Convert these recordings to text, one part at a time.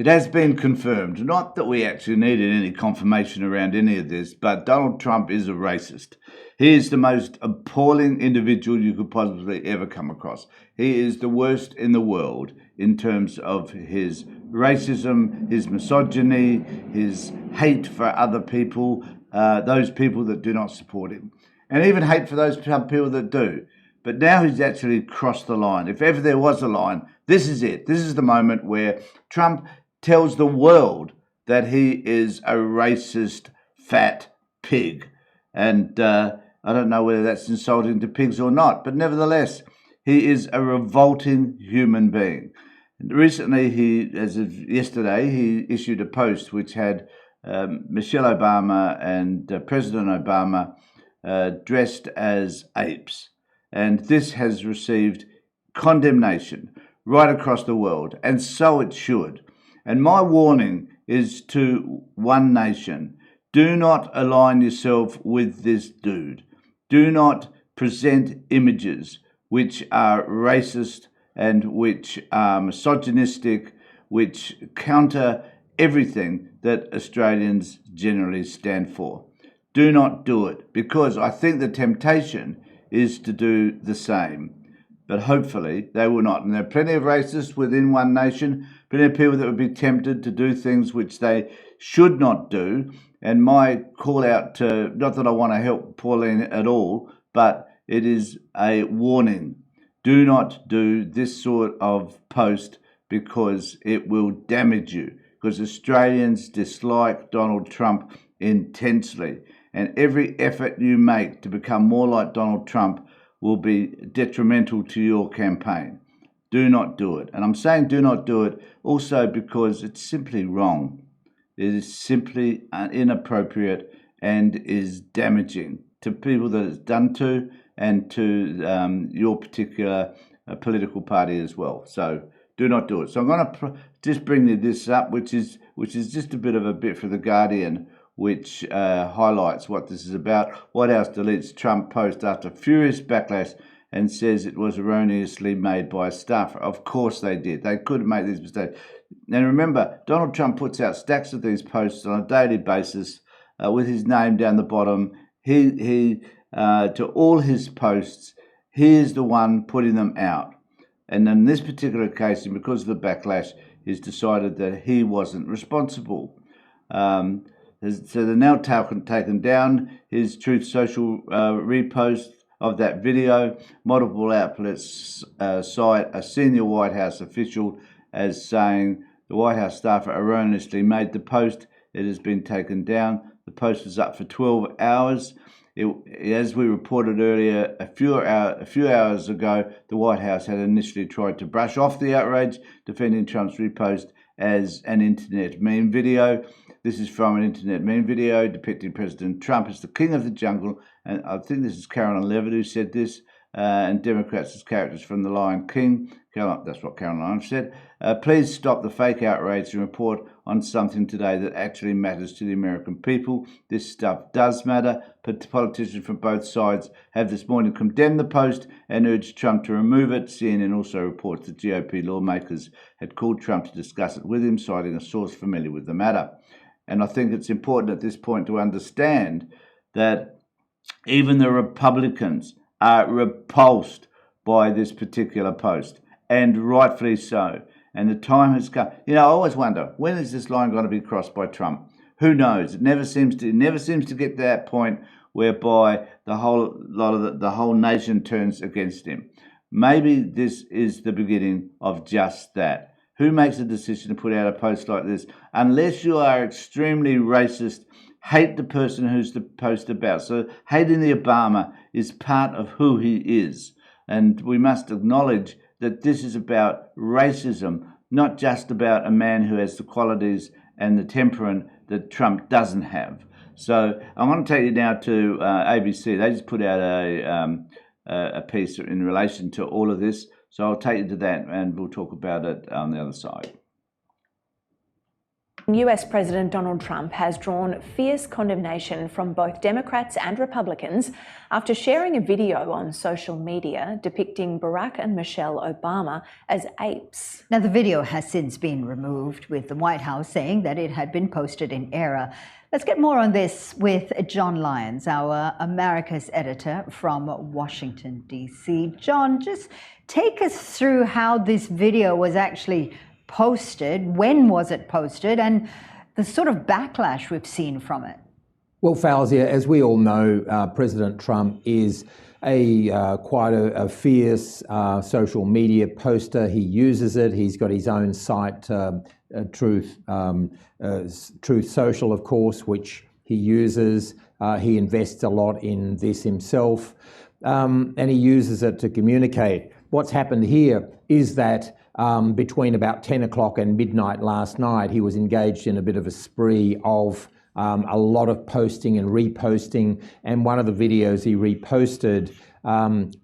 It has been confirmed, not that we actually needed any confirmation around any of this, but Donald Trump is a racist. He is the most appalling individual you could possibly ever come across. He is the worst in the world in terms of his racism, his misogyny, his hate for other people, those people that do not support him, and even hate for those people that do. But now he's actually crossed the line. If ever there was a line, this is it. This is the moment where Trump tells the world that he is a racist, fat pig. And I don't know whether that's insulting to pigs or not, but nevertheless, he is a revolting human being. And recently, as of yesterday, he issued a post which had Michelle Obama and President Obama dressed as apes. And this has received condemnation right across the world, and so it should. And my warning is to One Nation: do not align yourself with this dude. Do not present images which are racist and which are misogynistic, which counter everything that Australians generally stand for. Do not do it, because I think the temptation is to do the same. But hopefully they will not. And there are plenty of racists within One Nation, plenty of people that would be tempted to do things which they should not do. And my call out to, not that I want to help Pauline at all, but it is a warning. Do not do this sort of post, because it will damage you. Because Australians dislike Donald Trump intensely. And every effort you make to become more like Donald Trump will be detrimental to your campaign. Do not do it. And I'm saying do not do it also because it's simply wrong. It is simply inappropriate and is damaging to people that it's done to, and to your particular political party as well. So do not do it. So I'm going to just bring this up, which is just a bit of a bit for The Guardian, which highlights what this is about. White House deletes Trump post after furious backlash and says it was erroneously made by a staffer. Of course they did. They couldn't make these mistakes. And remember, Donald Trump puts out stacks of these posts on a daily basis with his name down the bottom. He to all his posts, he is the one putting them out. And in this particular case, and because of the backlash, he's decided that he wasn't responsible. So they're now taken down his Truth Social repost of that video. Multiple outlets cite a senior White House official as saying the White House staffer erroneously made the post. It has been taken down. The post was up for 12 hours. As we reported earlier, a few hours ago, the White House had initially tried to brush off the outrage, defending Trump's repost as an internet meme video. This is from an internet meme video depicting President Trump as the king of the jungle. And I think this is Caroline Levitt who said this, and Democrats as characters from The Lion King. That's what Caroline said. Please stop the fake outrage and report on something today that actually matters to the American people. This stuff does matter. But politicians from both sides have this morning condemned the post and urged Trump to remove it. CNN also reports that GOP lawmakers had called Trump to discuss it with him, citing a source familiar with the matter. And I think it's important at this point to understand that even the Republicans are repulsed by this particular post, and rightfully so. And the time has come. You know, I always wonder, when is this line going to be crossed by Trump? Who knows? It never seems to get to that point whereby the whole nation turns against him. Maybe this is the beginning of just that. Who makes a decision to put out a post like this? Unless you are extremely racist, hate the person who's the post about. So hating the Obama is part of who he is. And we must acknowledge that this is about racism, not just about a man who has the qualities and the temperament that Trump doesn't have. So I want to take you now to ABC. They just put out a piece in relation to all of this. So I'll take you to that and we'll talk about it on the other side. US President Donald Trump has drawn fierce condemnation from both Democrats and Republicans after sharing a video on social media depicting Barack and Michelle Obama as apes. Now, the video has since been removed, with the White House saying that it had been posted in error. Let's get more on this with John Lyons, our America's editor from Washington, D.C. John, just take us through how this video was actually posted, when was it posted, and the sort of backlash we've seen from it. Well, Fausia, as we all know, President Trump is quite a fierce social media poster. He uses it. He's got his own site, Truth Social, of course, which he uses. He invests a lot in this himself, and he uses it to communicate. What's happened here is that between about 10 o'clock and midnight last night, he was engaged in a bit of a spree of a lot of posting and reposting, and one of the videos he reposted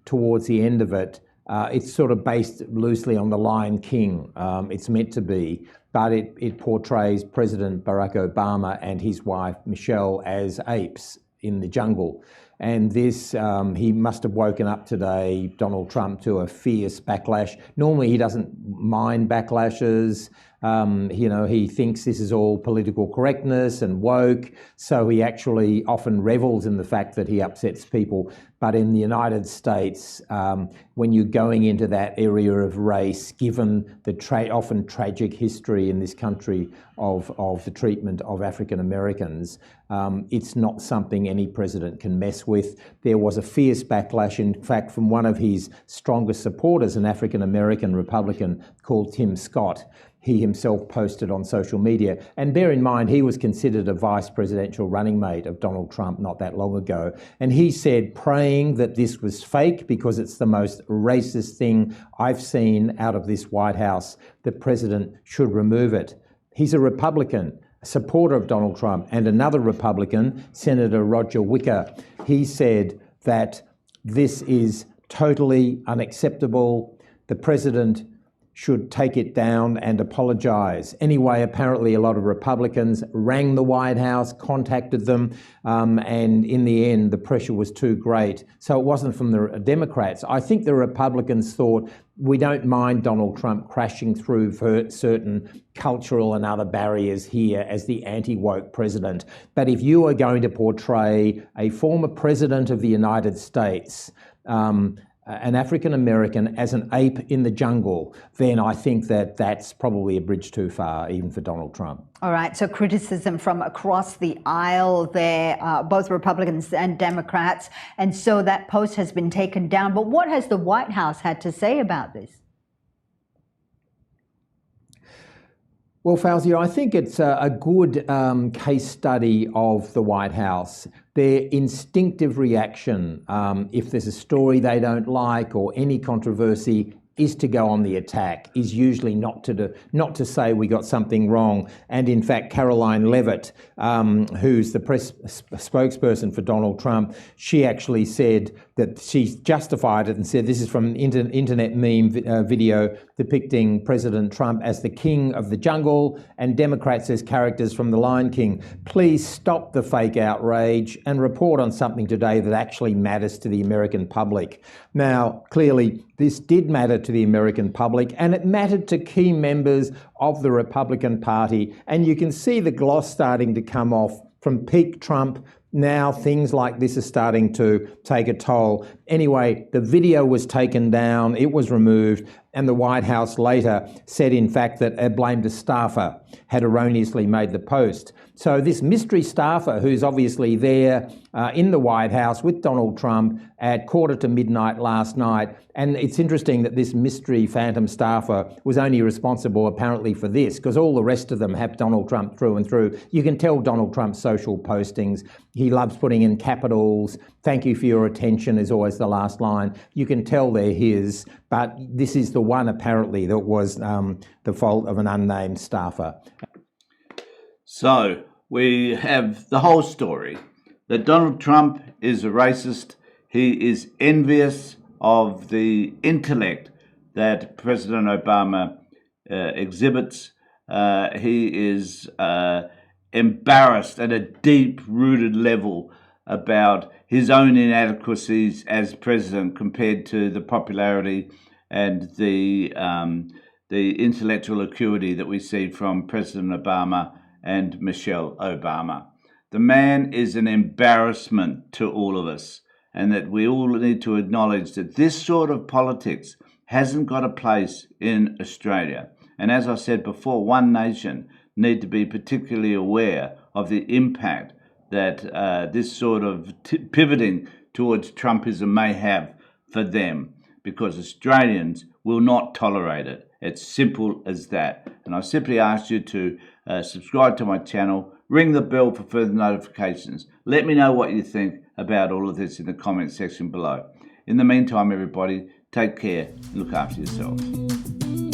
towards the end of it, it's sort of based loosely on The Lion King. It's meant to be, but it portrays President Barack Obama and his wife Michelle as apes in the jungle. And this, he must have woken up today, Donald Trump, to a fierce backlash. Normally he doesn't mind backlashes. He thinks this is all political correctness and woke, so he actually often revels in the fact that he upsets people. But in the United States, when you're going into that area of race, given the often tragic history in this country of the treatment of African Americans, it's not something any president can mess with. There was a fierce backlash, in fact, from one of his strongest supporters, an African American Republican called Tim Scott. He himself posted on social media. And bear in mind, he was considered a vice presidential running mate of Donald Trump not that long ago. And he said, praying that this was fake because it's the most racist thing I've seen out of this White House, the president should remove it. He's a Republican, a supporter of Donald Trump, and another Republican, Senator Roger Wicker. He said that this is totally unacceptable. The president should take it down and apologise. Anyway, apparently a lot of Republicans rang the White House, contacted them, and in the end, the pressure was too great. So it wasn't from the Democrats. I think the Republicans thought, we don't mind Donald Trump crashing through certain cultural and other barriers here as the anti-woke president. But if you are going to portray a former president of the United States, an African American as an ape in the jungle, then I think that that's probably a bridge too far, even for Donald Trump. All right, so criticism from across the aisle there, both Republicans and Democrats, and so that post has been taken down. But what has the White House had to say about this? Well, Fausia, I think it's a good case study of the White House. Their instinctive reaction, if there's a story they don't like or any controversy, is to go on the attack, is usually not to say we got something wrong. And in fact, Caroline Levitt, who's the press spokesperson for Donald Trump, she actually said that she justified it and said this is from an internet meme video depicting President Trump as the king of the jungle and Democrats as characters from The Lion King. Please stop the fake outrage and report on something today that actually matters to the American public. Now, clearly, this did matter to the American public, and it mattered to key members of the Republican Party. And you can see the gloss starting to come off from peak Trump. Now things like this are starting to take a toll. Anyway, the video was taken down, it was removed, and the White House later said, in fact, that it blamed a staffer had erroneously made the post. So this mystery staffer, who's obviously there in the White House with Donald Trump at midnight last night, and it's interesting that this mystery phantom staffer was only responsible apparently for this, because all the rest of them have Donald Trump through and through. You can tell Donald Trump's social postings. He loves putting in capitals. Thank you for your attention is always the last line. You can tell they're his, but this is the one apparently that was the fault of an unnamed staffer. So we have the whole story that Donald Trump is a racist. He is envious of the intellect that President Obama exhibits. He is embarrassed at a deep-rooted level about his own inadequacies as president compared to the popularity and the intellectual acuity that we see from President Obama and Michelle Obama. The man is an embarrassment to all of us, and that we all need to acknowledge that this sort of politics hasn't got a place in Australia. And as I said before, One Nation need to be particularly aware of the impact that this sort of pivoting towards Trumpism may have for them, because Australians will not tolerate it. It's simple as that. And I simply ask you to subscribe to my channel, ring the bell for further notifications. Let me know what you think about all of this in the comment section below. In the meantime, everybody, take care and look after yourselves.